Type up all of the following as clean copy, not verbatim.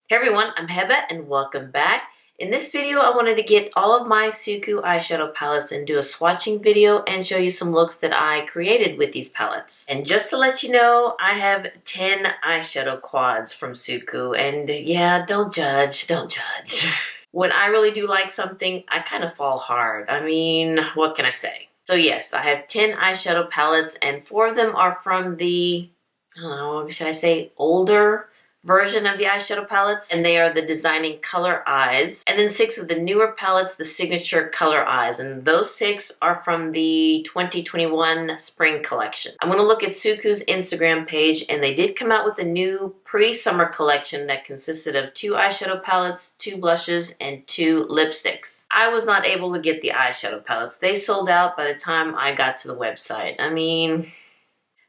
Hey everyone, I'm Heba and welcome back. In this video, I wanted to get all of my SUQQU eyeshadow palettes and do a swatching video and show you some looks that I created with these palettes. And just to let you know, I have 10 eyeshadow quads from SUQQU, and yeah, don't judge, don't judge. When I really do like something, I kind of fall hard. I mean, what can I say? So yes, I have 10 eyeshadow palettes and 4 of them are from the, I don't know, should I say older version of the eyeshadow palettes, and they are the Designing Color Eyes. And then 6 of the newer palettes, the Signature Color Eyes, and those 6 are from the 2021 spring collection. I'm going to look at SUQQU's Instagram page, and they did come out with a new pre-summer collection that consisted of 2 eyeshadow palettes, 2 blushes, and 2 lipsticks. I was not able to get the eyeshadow palettes. They sold out by the time I got to the website. I mean,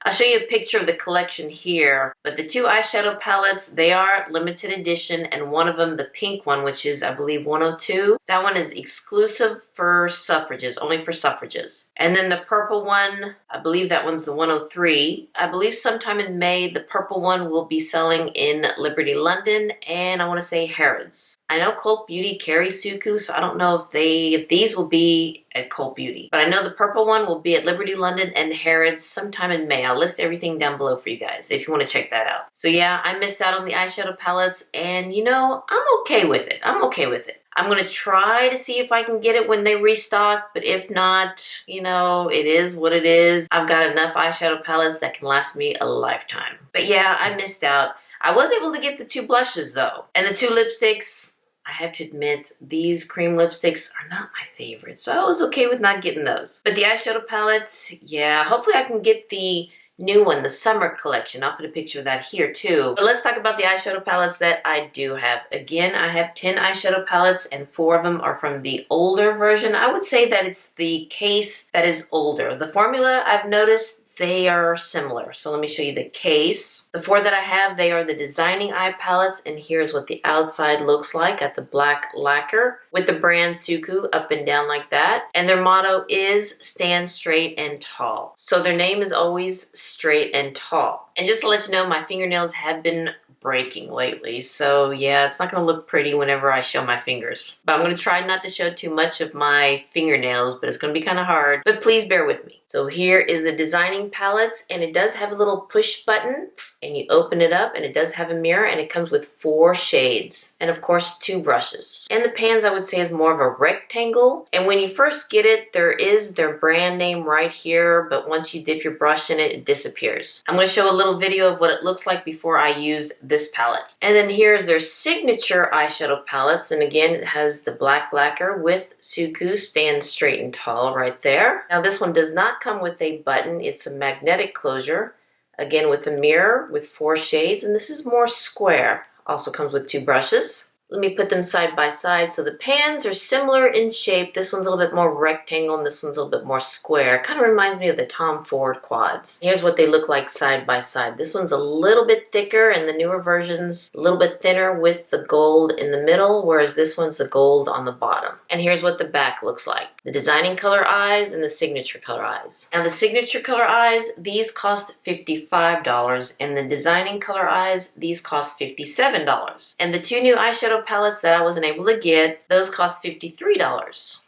I'll show you a picture of the collection here, but the 2 eyeshadow palettes, they are limited edition, and one of them, the pink one, which is, I believe, 102, that one is exclusive for suffrages, only for suffrages. And then the purple one, I believe that one's the 103. I believe sometime in May, the purple one will be selling in Liberty London, and I want to say Harrods. I know Cult Beauty carries SUQQU, so I don't know if these will be at Cult Beauty. But I know the purple one will be at Liberty London and Harrods sometime in May. I'll list everything down below for you guys if you want to check that out. So yeah, I missed out on the eyeshadow palettes, and you know, I'm okay with it. I'm okay with it. I'm going to try to see if I can get it when they restock, but if not, you know, it is what it is. I've got enough eyeshadow palettes that can last me a lifetime. But yeah, I missed out. I was able to get the 2 blushes though, and the 2 lipsticks. I have to admit, these cream lipsticks are not my favorite, so I was okay with not getting those. But the eyeshadow palettes, yeah, hopefully I can get the new one, the summer collection. I'll put a picture of that here too. But let's talk about the eyeshadow palettes that I do have. Again, I have 10 eyeshadow palettes and 4 of them are from the older version. I would say that it's the case that is older. The formula, I've noticed, they are similar. So let me show you the case. The 4 that I have, they are the Designing Eye palettes, and here's what the outside looks like at the black lacquer with the brand SUQQU up and down like that. And their motto is stand straight and tall. So their name is always straight and tall. And just to let you know, my fingernails have been breaking lately, so yeah, it's not going to look pretty whenever I show my fingers. But I'm going to try not to show too much of my fingernails, but it's going to be kind of hard. But please bear with me. So here is the Designing palettes, and it does have a little push button, and you open it up, and it does have a mirror, and it comes with 4 shades, and of course 2 brushes. And the pans, I would say, is more of a rectangle, and when you first get it, there is their brand name right here, but once you dip your brush in it, it disappears. I'm going to show a little video of what it looks like before I used this palette. And then here's their Signature eyeshadow palettes, and again, it has the black lacquer with SUQQU Stand Straight and Tall right there. Now this one does not come with a button, it's a magnetic closure, again with a mirror with 4 shades, and this is more square. Also comes with 2 brushes. Let me put them side by side. So the pans are similar in shape. This one's a little bit more rectangle and this one's a little bit more square. Kind of reminds me of the Tom Ford quads. Here's what they look like side by side. This one's a little bit thicker and the newer version's a little bit thinner with the gold in the middle, whereas this one's the gold on the bottom. And here's what the back looks like. The Designing Color Eyes and the Signature Color Eyes. Now the Signature Color Eyes, these cost $55, and the Designing Color Eyes, these cost $57. And the 2 new eyeshadow palettes that I wasn't able to get, those cost $53.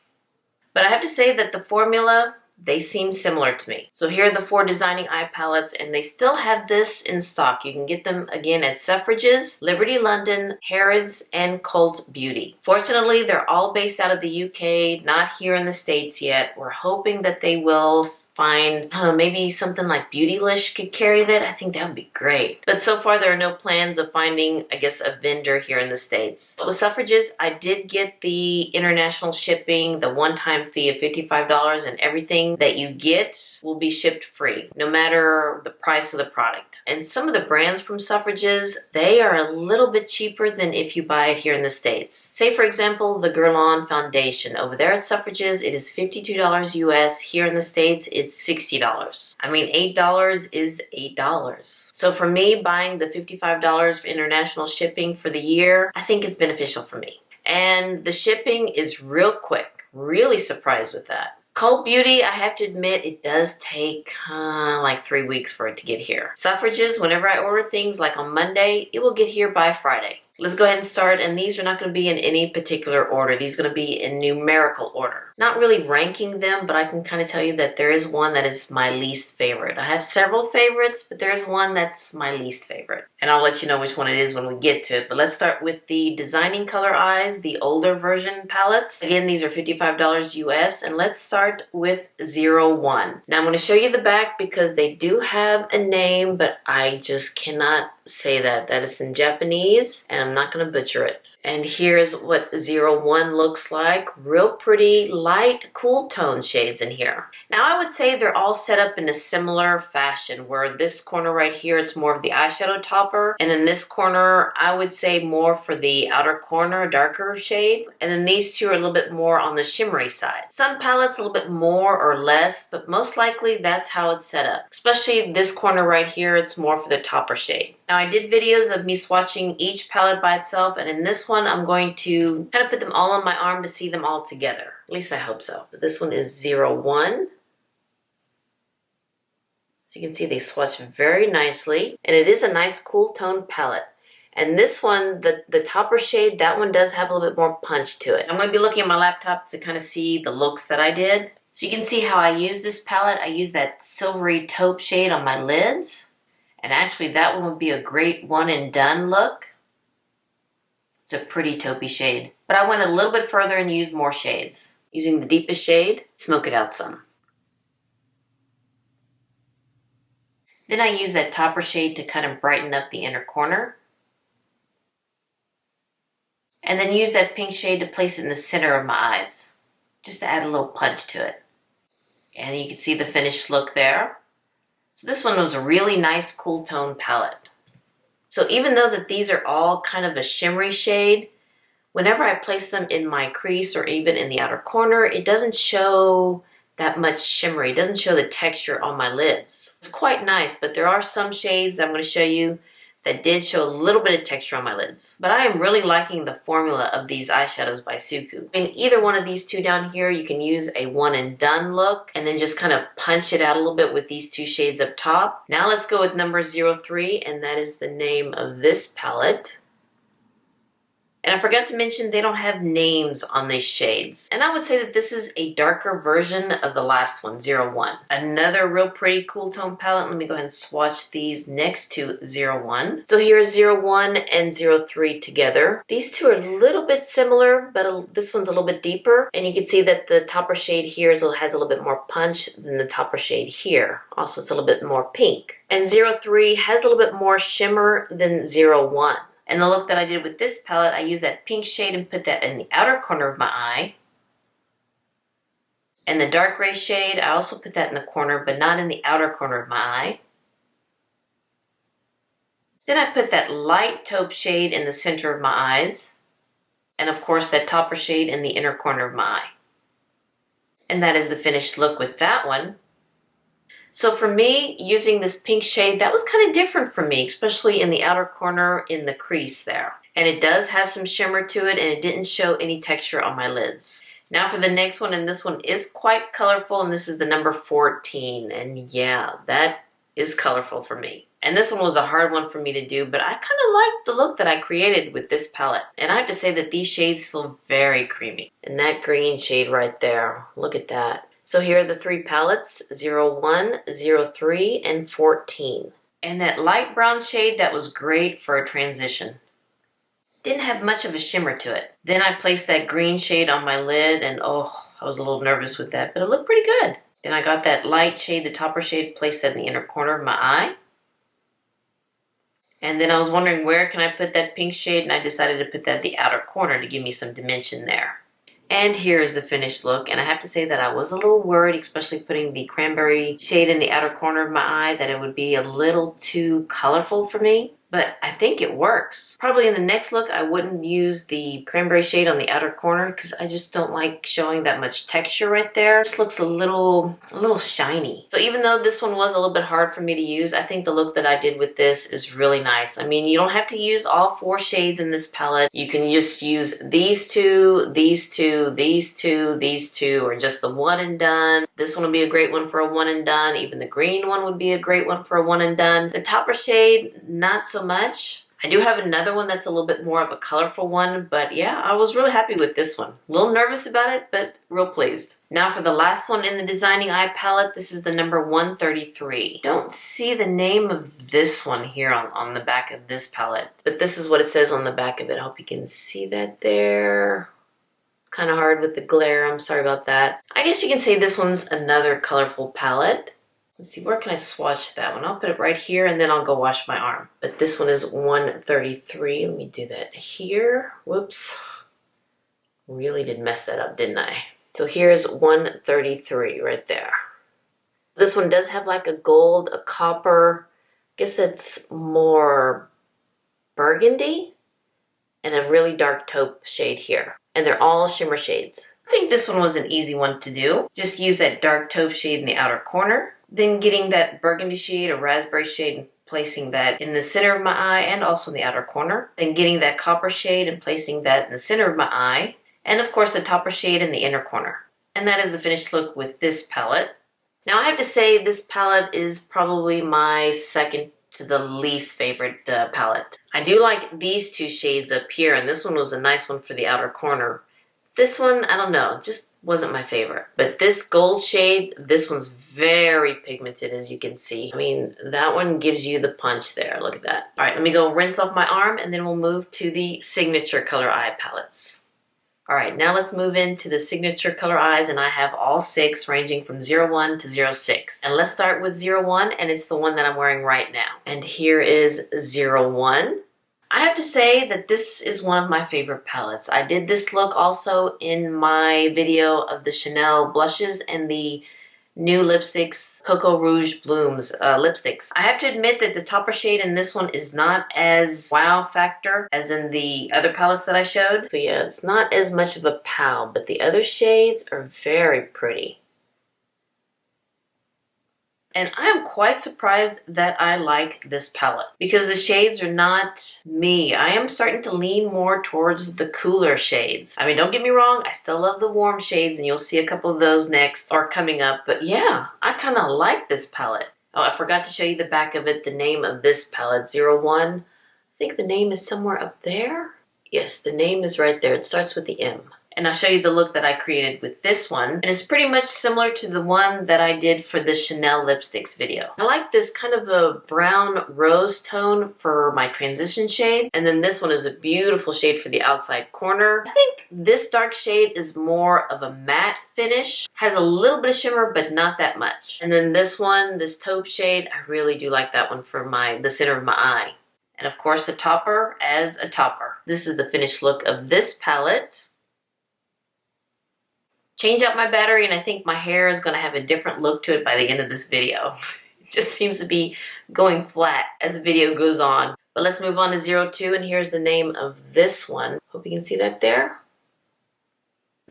But I have to say that the formula, they seem similar to me. So here are the 4 Designing Eye palettes, and they still have this in stock. You can get them again at Selfridges, Liberty London, Harrods, and Cult Beauty. Fortunately, they're all based out of the UK, not here in the States yet. We're hoping that they will find, maybe something like Beautylish could carry that. I think that would be great. But so far, there are no plans of finding, I guess, a vendor here in the States. But with Selfridges, I did get the international shipping, the one-time fee of $55, and everything that you get will be shipped free, no matter the price of the product. And some of the brands from Selfridges, they are a little bit cheaper than if you buy it here in the States. Say, for example, the Guerlain foundation. Over there at Selfridges, it is $52 US. Here in the States, it's $60. I mean, $8 is $8. So for me, buying the $55 for international shipping for the year, I think it's beneficial for me. And the shipping is real quick. Really surprised with that. Cult Beauty, I have to admit, it does take like 3 weeks for it to get here. Selfridges, whenever I order things like on Monday, it will get here by Friday. Let's go ahead and start, and these are not going to be in any particular order. These are going to be in numerical order. Not really ranking them, but I can kind of tell you that there is one that is my least favorite. I have several favorites, but there's one that's my least favorite. And I'll let you know which one it is when we get to it. But let's start with the Designing Color Eyes, the older version palettes. Again, these are $55 US, and let's start with 01. Now I'm going to show you the back because they do have a name, but I just cannot say that. That is in Japanese, and I'm not going to butcher it. And here's what 01 looks like. Real pretty, light, cool tone shades in here. Now I would say they're all set up in a similar fashion, where this corner right here, it's more of the eyeshadow topper. And then this corner, I would say more for the outer corner, darker shade. And then these two are a little bit more on the shimmery side. Some palettes a little bit more or less, but most likely that's how it's set up. Especially this corner right here, it's more for the topper shade. Now I did videos of me swatching each palette by itself, and in this one I'm going to kind of put them all on my arm to see them all together. At least I hope so. But this one is 01. So you can see they swatch very nicely, and it is a nice cool tone palette. And this one, the topper shade, that one does have a little bit more punch to it. I'm going to be looking at my laptop to kind of see the looks that I did. So you can see how I use this palette. I use that silvery taupe shade on my lids. And actually that one would be a great one and done look. It's a pretty taupey shade. But I went a little bit further and used more shades. Using the deepest shade, smoke it out some. Then I use that topper shade to kind of brighten up the inner corner. And then use that pink shade to place it in the center of my eyes, just to add a little punch to it. And you can see the finished look there. So this one was a really nice cool tone palette. So even though that these are all kind of a shimmery shade, whenever I place them in my crease or even in the outer corner, it doesn't show that much shimmery. It doesn't show the texture on my lids. It's quite nice, but there are some shades that I'm going to show you that did show a little bit of texture on my lids. But I am really liking the formula of these eyeshadows by SUQQU. In either one of these two down here, you can use a one and done look and then just kind of punch it out a little bit with these two shades up top. Now let's go with number 03, and that is the name of this palette. And I forgot to mention they don't have names on these shades. And I would say that this is a darker version of the last one, 01. Another real pretty cool tone palette. Let me go ahead and swatch these next to 01. So here is 01 and 03 together. These two are a little bit similar, but this one's a little bit deeper. And you can see that the topper shade here has a little bit more punch than the topper shade here. Also, it's a little bit more pink. And 03 has a little bit more shimmer than 01. And the look that I did with this palette, I used that pink shade and put that in the outer corner of my eye. And the dark gray shade, I also put that in the corner, but not in the outer corner of my eye. Then I put that light taupe shade in the center of my eyes. And of course, that topper shade in the inner corner of my eye. And that is the finished look with that one. So for me, using this pink shade, that was kind of different for me, especially in the outer corner in the crease there. And it does have some shimmer to it, and it didn't show any texture on my lids. Now for the next one, and this one is quite colorful, and this is the number 14. And yeah, that is colorful for me. And this one was a hard one for me to do, but I kind of liked the look that I created with this palette. And I have to say that these shades feel very creamy. And that green shade right there, look at that. So here are the three palettes, 01, 03, and 14. And that light brown shade, that was great for a transition. Didn't have much of a shimmer to it. Then I placed that green shade on my lid, and oh, I was a little nervous with that, but it looked pretty good. Then I got that light shade, the topper shade, placed that in the inner corner of my eye. And then I was wondering where can I put that pink shade, and I decided to put that in the outer corner to give me some dimension there. And here is the finished look, and I have to say that I was a little worried, especially putting the cranberry shade in the outer corner of my eye, that it would be a little too colorful for me. But I think it works. Probably in the next look, I wouldn't use the cranberry shade on the outer corner because I just don't like showing that much texture right there. It just looks a little shiny. So even though this one was a little bit hard for me to use, I think the look that I did with this is really nice. I mean, you don't have to use all 4 shades in this palette. You can just use these two, these two, these two, these two, or just the one and done. This one would be a great one for a one and done. Even the green one would be a great one for a one and done. The topper shade, not so much. I do have another one that's a little bit more of a colorful one, but yeah, I was really happy with this one. A little nervous about it, but real pleased. Now for the last one in the Designing Eye palette, this is the number 133. Don't see the name of this one here on the back of this palette, but this is what it says on the back of it. I hope you can see that there. It's kind of hard with the glare, I'm sorry about that. I guess you can say this one's another colorful palette. Let's see, where can I swatch that one? I'll put it right here and then I'll go wash my arm. But this one is 133. Let me do that here. Whoops. Really did mess that up, didn't I? So here's 133 right there. This one does have like a gold, a copper. I guess that's more burgundy. And a really dark taupe shade here. And they're all shimmer shades. I think this one was an easy one to do. Just use that dark taupe shade in the outer corner. Then getting that burgundy shade or raspberry shade and placing that in the center of my eye and also in the outer corner. Then getting that copper shade and placing that in the center of my eye. And of course the topper shade in the inner corner. And that is the finished look with this palette. Now I have to say this palette is probably my second to the least favorite palette. I do like these two shades up here, and this one was a nice one for the outer corner. This one, I don't know, just wasn't my favorite. But this gold shade, this one's very pigmented, as you can see. I mean, that one gives you the punch there. Look at that. All right, let me go rinse off my arm, and then we'll move to the signature color eye palettes. All right, now let's move into the signature color eyes, and I have all 6 ranging from 01 to 06. And let's start with 01, and it's the one that I'm wearing right now. And here is 01. I have to say that this is one of my favorite palettes. I did this look also in my video of the Chanel blushes and the new lipsticks, Coco Rouge Blooms lipsticks. I have to admit that the topper shade in this one is not as wow factor as in the other palettes that I showed. So yeah, it's not as much of a pow, but the other shades are very pretty. And I am quite surprised that I like this palette because the shades are not me. I am starting to lean more towards the cooler shades. I mean, don't get me wrong, I still love the warm shades and you'll see a couple of those next or coming up. But yeah, I kind of like this palette. Oh, I forgot to show you the back of it, the name of this palette, 01. I think the name is somewhere up there. Yes, the name is right there. It starts with the M. And I'll show you the look that I created with this one. And it's pretty much similar to the one that I did for the Chanel lipsticks video. I like this kind of a brown rose tone for my transition shade. And then this one is a beautiful shade for the outside corner. I think this dark shade is more of a matte finish. Has a little bit of shimmer, but not that much. And then this one, this taupe shade, I really do like that one for the center of my eye. And of course the topper as a topper. This is the finished look of this palette. Change out my battery and I think my hair is going to have a different look to it by the end of this video. It just seems to be going flat as the video goes on. But let's move on to 02 and here's the name of this one. Hope you can see that there.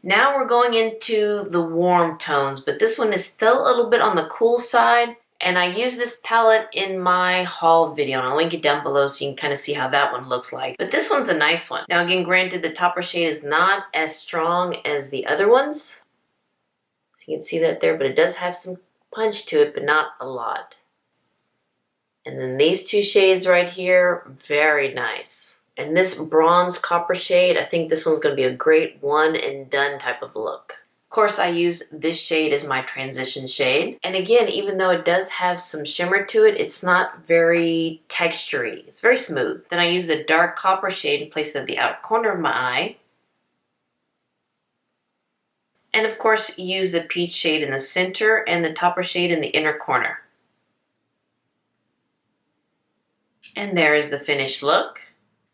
Now we're going into the warm tones, but this one is still a little bit on the cool side. And I used this palette in my haul video, and I'll link it down below so you can kind of see how that one looks like. But this one's a nice one. Now again, granted, the topper shade is not as strong as the other ones. You can see that there, but it does have some punch to it, but not a lot. And then these two shades right here, very nice. And this bronze copper shade, I think this one's going to be a great one and done type of look. Of course, I use this shade as my transition shade. And again, even though it does have some shimmer to it, it's not very textury. It's very smooth. Then I use the dark copper shade and place it at the outer corner of my eye. And of course, use the peach shade in the center and the topper shade in the inner corner. And there is the finished look.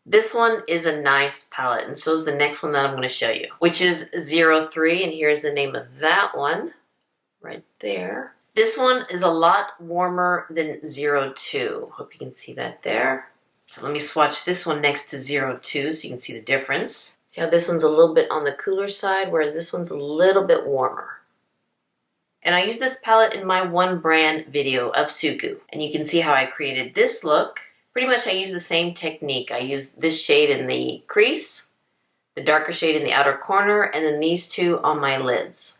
This one is a nice palette, and so is the next one that I'm going to show you, which is 03, and here's the name of that one, right there. This one is a lot warmer than 02. Hope you can see that there. So let me swatch this one next to 02 so you can see the difference. See how this one's a little bit on the cooler side, whereas this one's a little bit warmer. And I used this palette in my one brand video of SUQQU, and you can see how I created this look. Pretty much I use the same technique. I use this shade in the crease, the darker shade in the outer corner, and then these two on my lids.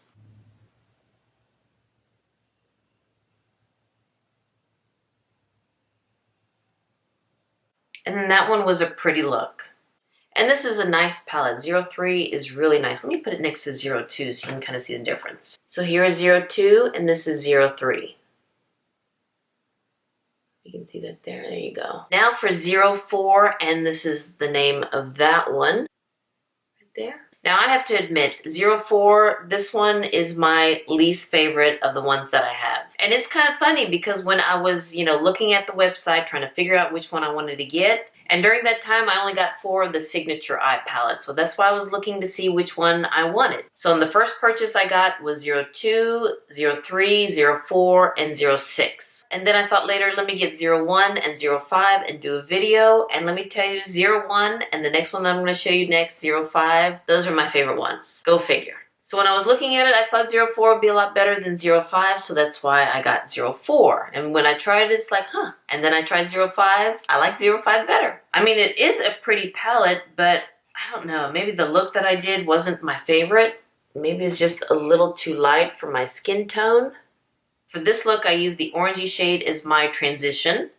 And then that one was a pretty look. And this is a nice palette. 03 is really nice. Let me put it next to 02 so you can kind of see the difference. So here is 02 and this is 03. You can see that there. There you go. Now for 04, and this is the name of that one. Right there. Now I have to admit, 04, this one is my least favorite of the ones that I have. And it's kind of funny because when I was, looking at the website trying to figure out which one I wanted to get, and during that time I only got 4 of the signature eye palettes. So that's why I was looking to see which one I wanted. So in the first purchase I got was 02, 03, 04, and 06. And then I thought later, let me get 01 and 05 and do a video. And let me tell you, 01 and the next one that I'm going to show you next, 05, those are my favorite ones. Go figure. So when I was looking at it, I thought 04 would be a lot better than 05, so that's why I got 04. And when I tried it, it's like, huh. And then I tried 05. I like 05 better. I mean, it is a pretty palette, but I don't know. Maybe the look that I did wasn't my favorite. Maybe it's just a little too light for my skin tone. For this look, I used the orangey shade as my transition.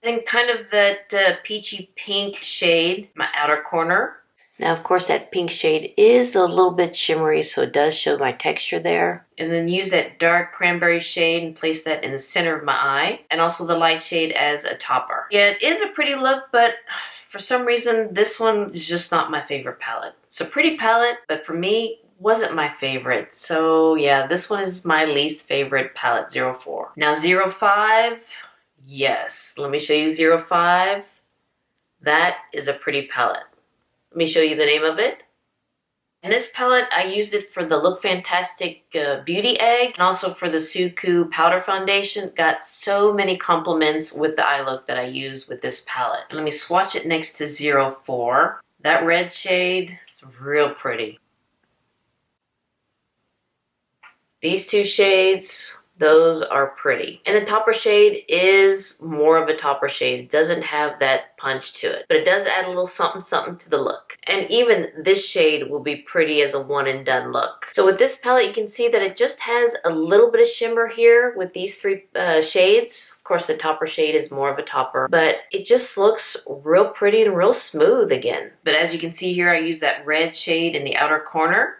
And then kind of that peachy pink shade, my outer corner. Now, of course, that pink shade is a little bit shimmery, so it does show my texture there. And then use that dark cranberry shade and place that in the center of my eye. And also the light shade as a topper. Yeah, it is a pretty look, but for some reason, this one is just not my favorite palette. It's a pretty palette, but for me, wasn't my favorite. So yeah, this one is my least favorite palette, 04. Now 05, yes. Let me show you 05. That is a pretty palette. Let me show you the name of it. And this palette, I used it for the Look Fantastic Beauty Egg and also for the SUQQU Powder Foundation. Got so many compliments with the eye look that I use with this palette. Let me swatch it next to 04. That red shade is real pretty. These two shades, those are pretty. And the topper shade is more of a topper shade. It doesn't have that punch to it, but it does add a little something something to the look. And even this shade will be pretty as a one and done look. So with this palette, you can see that it just has a little bit of shimmer here with these 3 shades. Of course, the topper shade is more of a topper, but it just looks real pretty and real smooth again. But as you can see here, I use that red shade in the outer corner.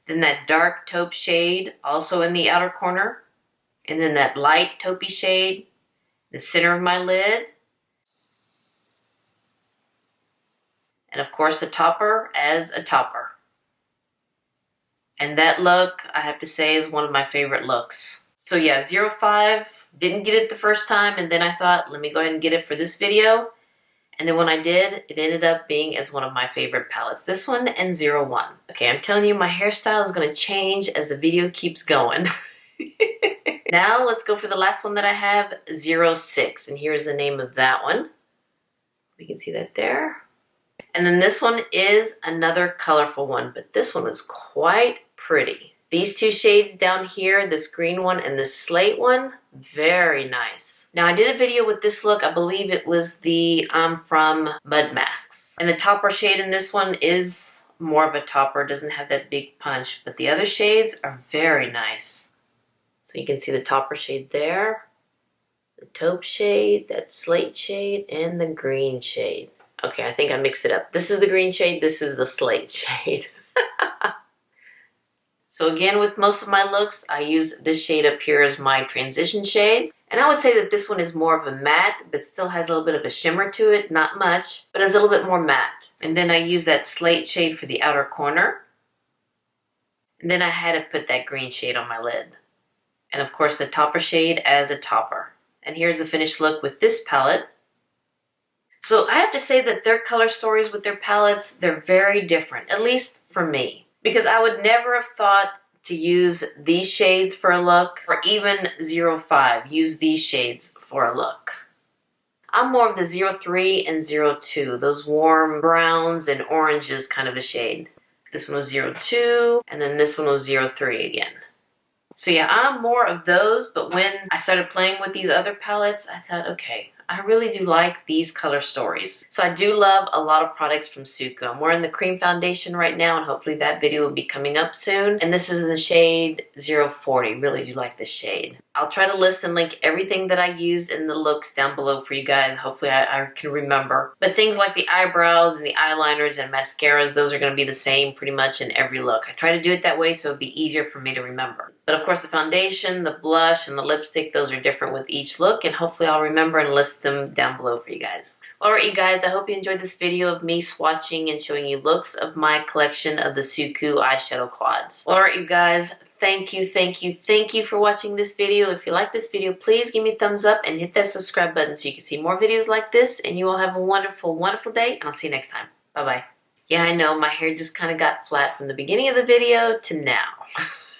Then that dark taupe shade also in the outer corner. And then that light taupey shade in the center of my lid. And of course the topper as a topper. And that look, I have to say, is one of my favorite looks. So yeah, 05, didn't get it the first time, and then I thought, let me go ahead and get it for this video. And then when I did, it ended up being as one of my favorite palettes. This one and 01. Okay, I'm telling you, my hairstyle is going to change as the video keeps going. Now let's go for the last one that I have, 06. And here's the name of that one. We can see that there. And then this one is another colorful one, but this one is quite pretty. These 2 shades down here, this green one and this slate one, very nice. Now I did a video with this look, I believe it was the from Mud Masks. And the topper shade in this one is more of a topper, doesn't have that big punch, but the other shades are very nice. So you can see the topper shade there, the taupe shade, that slate shade, and the green shade. Okay, I think I mixed it up. This is the green shade, this is the slate shade. So again, with most of my looks, I use this shade up here as my transition shade. And I would say that this one is more of a matte, but still has a little bit of a shimmer to it. Not much, but it's a little bit more matte. And then I use that slate shade for the outer corner. And then I had to put that green shade on my lid. And of course the topper shade as a topper. And here's the finished look with this palette. So I have to say that their color stories with their palettes, they're very different, at least for me. Because I would never have thought to use these shades for a look, or even 05, use these shades for a look. I'm more of the 03 and 02, those warm browns and oranges kind of a shade. This one was 02, and then this one was 03 again. So yeah, I'm more of those, but when I started playing with these other palettes, I thought, okay, I really do like these color stories. So I do love a lot of products from SUQQU. I'm wearing the cream foundation right now, and hopefully that video will be coming up soon. And this is in the shade 040. Really do like this shade. I'll try to list and link everything that I use in the looks down below for you guys. Hopefully I can remember. But things like the eyebrows and the eyeliners and mascaras, those are going to be the same pretty much in every look. I try to do it that way so it'd be easier for me to remember. But of course the foundation, the blush, and the lipstick, those are different with each look, and hopefully I'll remember and list them down below for you guys. Alright you guys, I hope you enjoyed this video of me swatching and showing you looks of my collection of the SUQQU Eyeshadow Quads. Alright you guys, thank you for watching this video. If you like this video, please give me a thumbs up and hit that subscribe button so you can see more videos like this, and you all have a wonderful, wonderful day, and I'll see you next time. Bye-bye. Yeah, I know, my hair just kind of got flat from the beginning of the video to now.